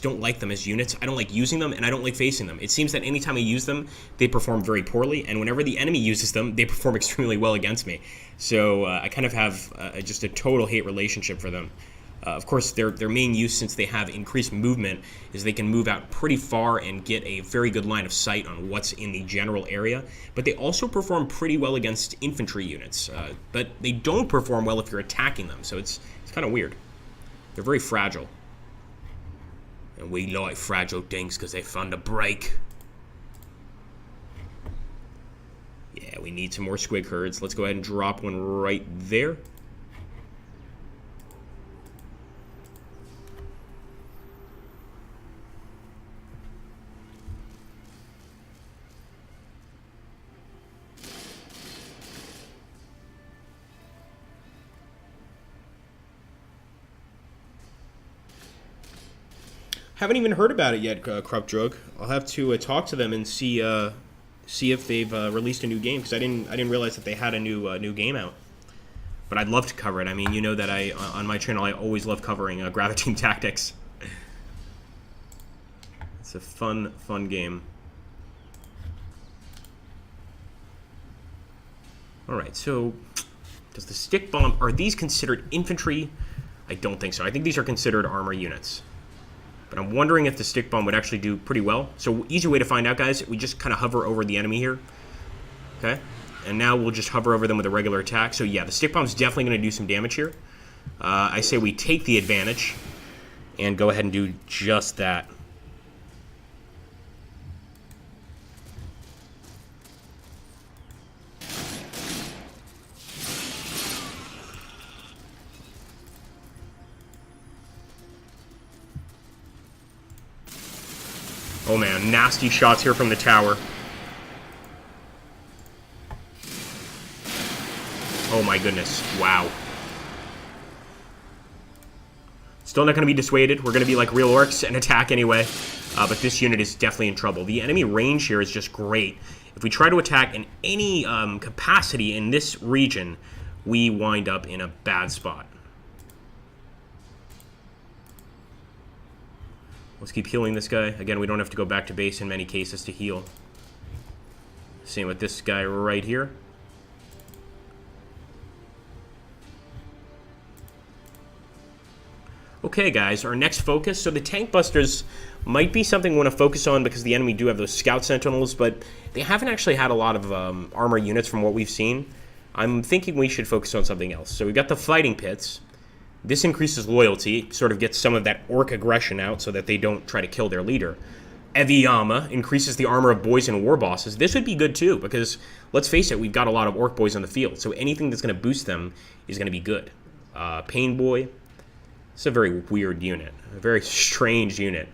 don't like them as units. I don't like using them, and I don't like facing them. It seems that anytime I use them, they perform very poorly, and whenever the enemy uses them, they perform extremely well against me. So I kind of have just a total hate relationship for them. Of course, their main use, since they have increased movement, is they can move out pretty far and get a very good line of sight on what's in the general area. But they also perform pretty well against infantry units. But they don't perform well if you're attacking them, so it's kind of weird. They're very fragile. And we like fragile things because they're fun to break. Yeah, we need some more squig herds. Let's go ahead and drop one right there. Haven't even heard about it yet, Krupdrug. I'll have to talk to them and see if they've released a new game, because I didn't realize that they had a new game out. But I'd love to cover it. I mean, you know that on my channel I always love covering Gravity Tactics. It's a fun game. All right, so does the stick bomb, are these considered infantry? I don't think so. I think these are considered armor units. But I'm wondering if the stick bomb would actually do pretty well. So easy way to find out, guys, we just kind of hover over the enemy here. Okay? And now we'll just hover over them with a regular attack. So yeah, the stick bomb's definitely going to do some damage here. I say we take the advantage and go ahead and do just that. Oh man, nasty shots here from the tower. Oh my goodness, wow. Still not going to be dissuaded. We're going to be like real orcs and attack anyway. But this unit is definitely in trouble. The enemy range here is just great. If we try to attack in any capacity in this region, we wind up in a bad spot. Let's keep healing this guy. Again, we don't have to go back to base in many cases to heal. Same with this guy right here. Okay, guys, our next focus. So the tank busters might be something we want to focus on because the enemy do have those scout sentinels, but they haven't actually had a lot of armor units from what we've seen. I'm thinking we should focus on something else. So we've got the fighting pits. This increases loyalty, sort of gets some of that orc aggression out so that they don't try to kill their leader. Eviyama increases the armor of boys and war bosses. This would be good too, because let's face it, we've got a lot of orc boys on the field, so anything that's going to boost them is going to be good. Pain boy. It's a very weird unit. A very strange unit.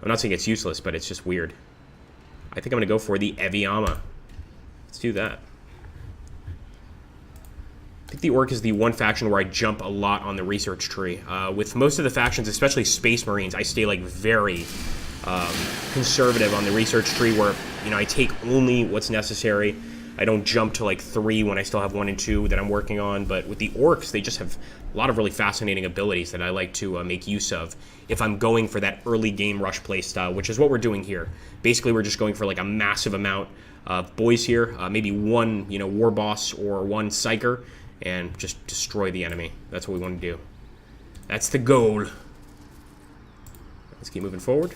I'm not saying it's useless, but it's just weird. I think I'm going to go for the Eviyama. Let's do that. I think the Orc is the one faction where I jump a lot on the research tree. With most of the factions, especially Space Marines, I stay like very conservative on the research tree where, you know, I take only what's necessary. I don't jump to like 3 when I still have 1 and 2 that I'm working on. But with the Orcs, they just have a lot of really fascinating abilities that I like to make use of if I'm going for that early game rush play style, which is what we're doing here. Basically, we're just going for like a massive amount of boys here, maybe 1, you know, war boss or 1 psyker, and just destroy the enemy. That's what we want to do. That's the goal. Let's keep moving forward.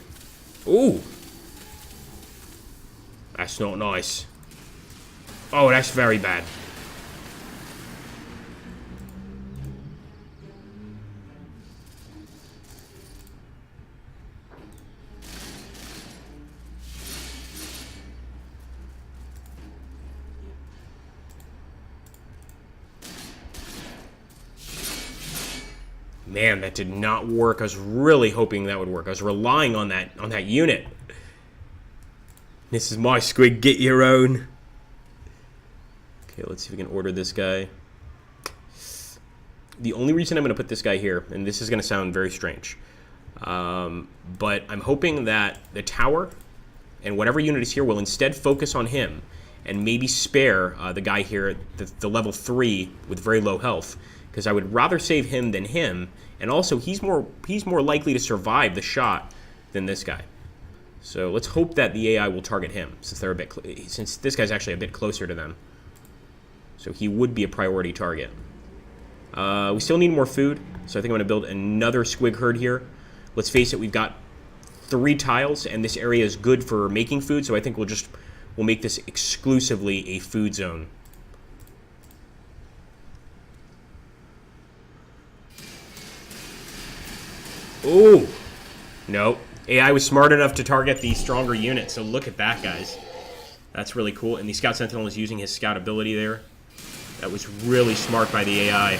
Ooh! That's not nice. Oh, that's very bad. Man, that did not work. I was really hoping that would work. I was relying on that unit. This is my squid, get your own. Okay, let's see if we can order this guy. The only reason I'm going to put this guy here, and this is going to sound very strange, but I'm hoping that the tower and whatever unit is here will instead focus on him and maybe spare the guy here, the level 3 with very low health, because I would rather save him than him, and also he's more likely to survive the shot than this guy. So let's hope that the AI will target him, since this guy's actually a bit closer to them. So he would be a priority target. We still need more food, so I think I'm going to build another squig herd here. Let's face it, we've got 3 tiles, and this area is good for making food, so I think we'll make this exclusively a food zone. Ooh! Nope. AI was smart enough to target the stronger unit, so look at that, guys. That's really cool, and the Scout Sentinel is using his scout ability there. That was really smart by the AI.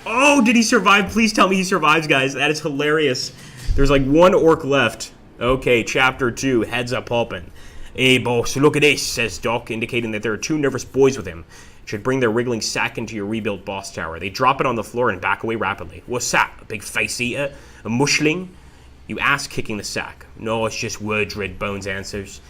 Oh, did he survive? Please tell me he survives, guys. That is hilarious. There's like 1 orc left. Okay, chapter 2, heads up pulping. Hey, boss, look at this, says Doc, indicating that there are 2 nervous boys with him. Should bring their wriggling sack into your rebuilt boss tower. They drop it on the floor and back away rapidly. What's that? A big face eater? A mushling? You ask, kicking the sack. No, it's just words, Red Bones answers.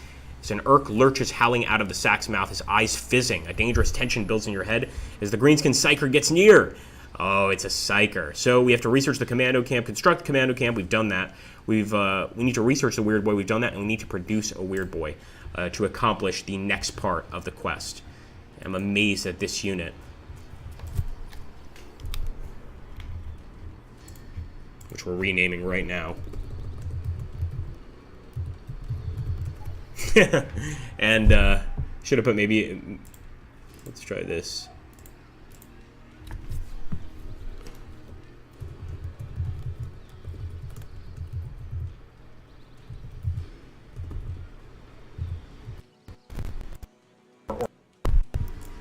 As an Orc lurches howling out of the sack's mouth, his eyes fizzing. A dangerous tension builds in your head as the greenskin psyker gets near. Oh, it's a psyker. So we have to research the commando camp, construct the commando camp. We've done that. We need to research the weird boy. We've done that, and we need to produce a weird boy to accomplish the next part of the quest. I'm amazed at this unit. Which we're renaming right now. And should have put maybe, let's try this.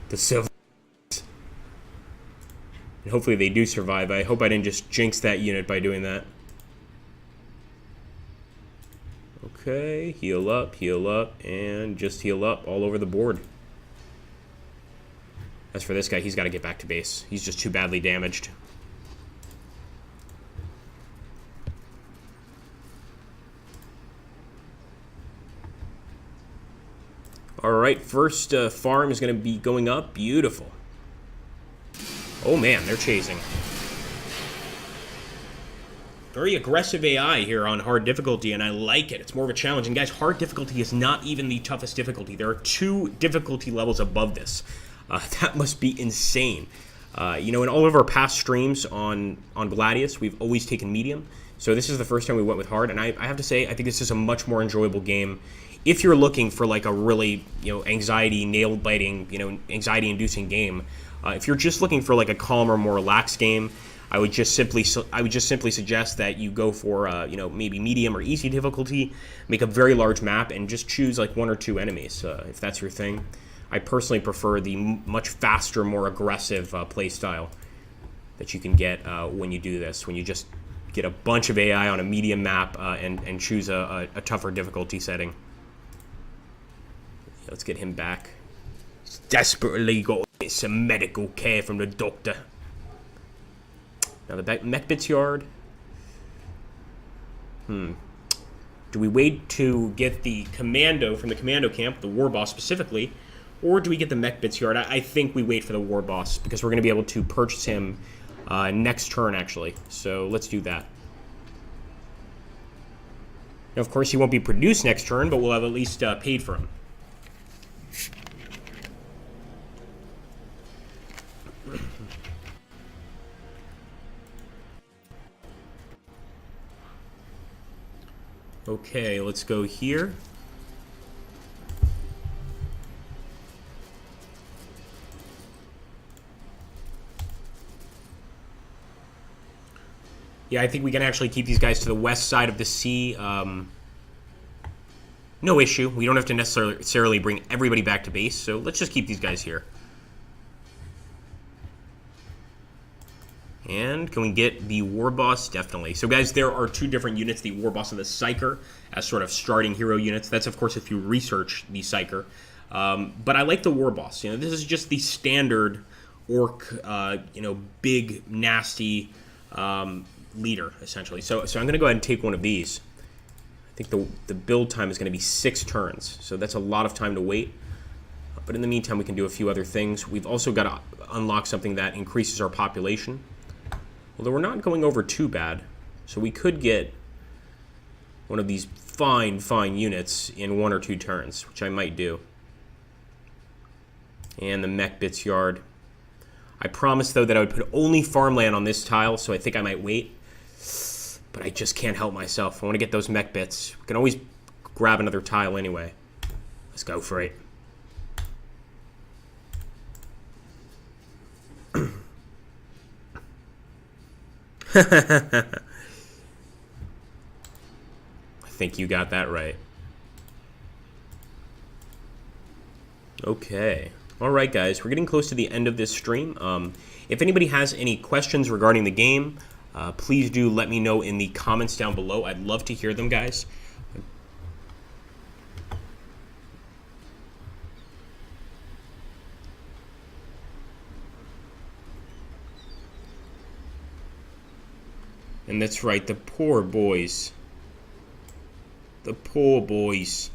The civil, and hopefully they do survive. I hope I didn't just jinx that unit by doing that. Okay, heal up, and just heal up all over the board. As for this guy, he's got to get back to base. He's just too badly damaged. Alright, first farm is going to be going up. Beautiful. Oh man, they're chasing. Very aggressive AI here on hard difficulty, and I like it. It's more of a challenge. And guys, hard difficulty is not even the toughest difficulty. There are 2 difficulty levels above this. That must be insane. You know, in all of our past streams on Gladius, we've always taken medium. So this is the first time we went with hard, and I have to say, I think this is a much more enjoyable game. If you're looking for like a really, anxiety, nail-biting, anxiety-inducing game, if you're just looking for like a calmer, more relaxed game, I would just simply suggest that you go for maybe medium or easy difficulty, make a very large map, and just choose like 1 or 2 enemies if that's your thing. I personally prefer the much faster, more aggressive play style that you can get when you do this. When you just get a bunch of AI on a medium map and choose a tougher difficulty setting. Let's get him back. He's desperately got to get some medical care from the doctor. Now the mech bits yard. Do we wait to get the commando from the commando camp, the war boss specifically, or do we get the mech bits yard? I think we wait for the war boss because we're going to be able to purchase him next turn actually. So let's do that. Now of course he won't be produced next turn, but we'll have at least paid for him. Okay, let's go here. Yeah, I think we can actually keep these guys to the west side of the sea. No issue. We don't have to necessarily bring everybody back to base, so let's just keep these guys here. And can we get the War Boss? Definitely. So guys, there are 2 different units, the War Boss and the Psyker, as sort of starting hero units. That's, of course, if you research the Psyker. But I like the War Boss. This is just the standard Ork, big, nasty leader, essentially. So I'm going to go ahead and take one of these. I think the build time is going to be 6 turns. So that's a lot of time to wait. But in the meantime, we can do a few other things. We've also got to unlock something that increases our population. Although we're not going over too bad, so we could get one of these fine units in 1 or 2 turns, which I might do. And the mech bits yard. I promised, though, that I would put only farmland on this tile, so I think I might wait. But I just can't help myself. I want to get those mech bits. We can always grab another tile anyway. Let's go for it. I think you got that right. Okay. Alright guys, we're getting close to the end of this stream. If anybody has any questions regarding the game, please do let me know in the comments down below. I'd love to hear them, guys. And that's right, the poor boys. The poor boys.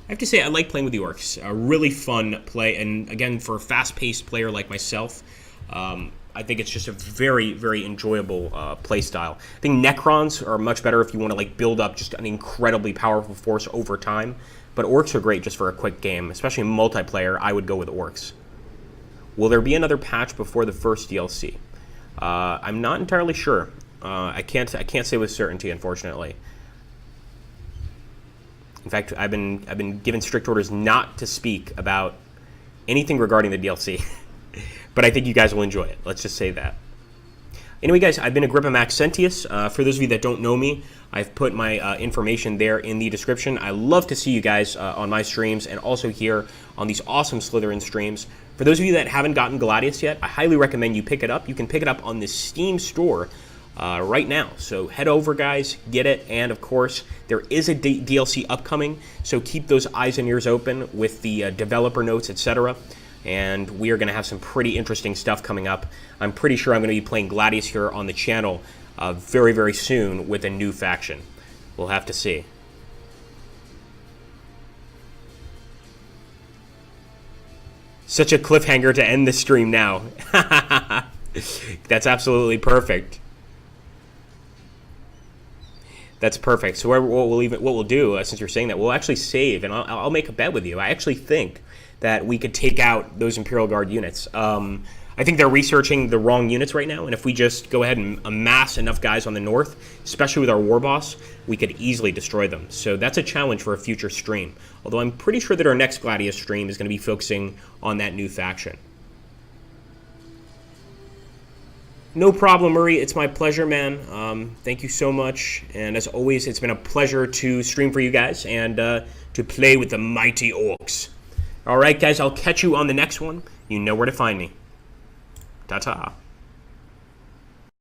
I have to say, I like playing with the Orks. A really fun play, and again, for a fast-paced player like myself, I think it's just a very, very enjoyable play style. I think Necrons are much better if you want to like build up just an incredibly powerful force over time, but Orks are great just for a quick game, especially in multiplayer. I would go with Orks. Will there be another patch before the first DLC? I'm not entirely sure. I can't say with certainty, unfortunately. In fact, I've been given strict orders not to speak about anything regarding the DLC. But I think you guys will enjoy it. Let's just say that. Anyway, guys, I've been Agrippa Maxentius. For those of you that don't know me, I've put my information there in the description. I love to see you guys on my streams and also here on these awesome Slytherin streams. For those of you that haven't gotten Gladius yet, I highly recommend you pick it up. You can pick it up on the Steam store right now. So head over, guys, get it. And of course, there is a DLC upcoming, so keep those eyes and ears open with the developer notes, etc. And we are going to have some pretty interesting stuff coming up. I'm pretty sure I'm going to be playing Gladius here on the channel very, very soon with a new faction. We'll have to see. Such a cliffhanger to end the stream now. That's absolutely perfect. That's perfect. So what we'll do, since you're saying that, we'll actually save, and I'll make a bet with you. I actually think that we could take out those Imperial Guard units. I think they're researching the wrong units right now, and if we just go ahead and amass enough guys on the north, especially with our war boss, we could easily destroy them. So that's a challenge for a future stream. Although I'm pretty sure that our next Gladius stream is going to be focusing on that new faction. No problem, Murray. It's my pleasure, man. Thank you so much. And as always, it's been a pleasure to stream for you guys and to play with the mighty Orks. All right, guys, I'll catch you on the next one. You know where to find me. Ta-ta.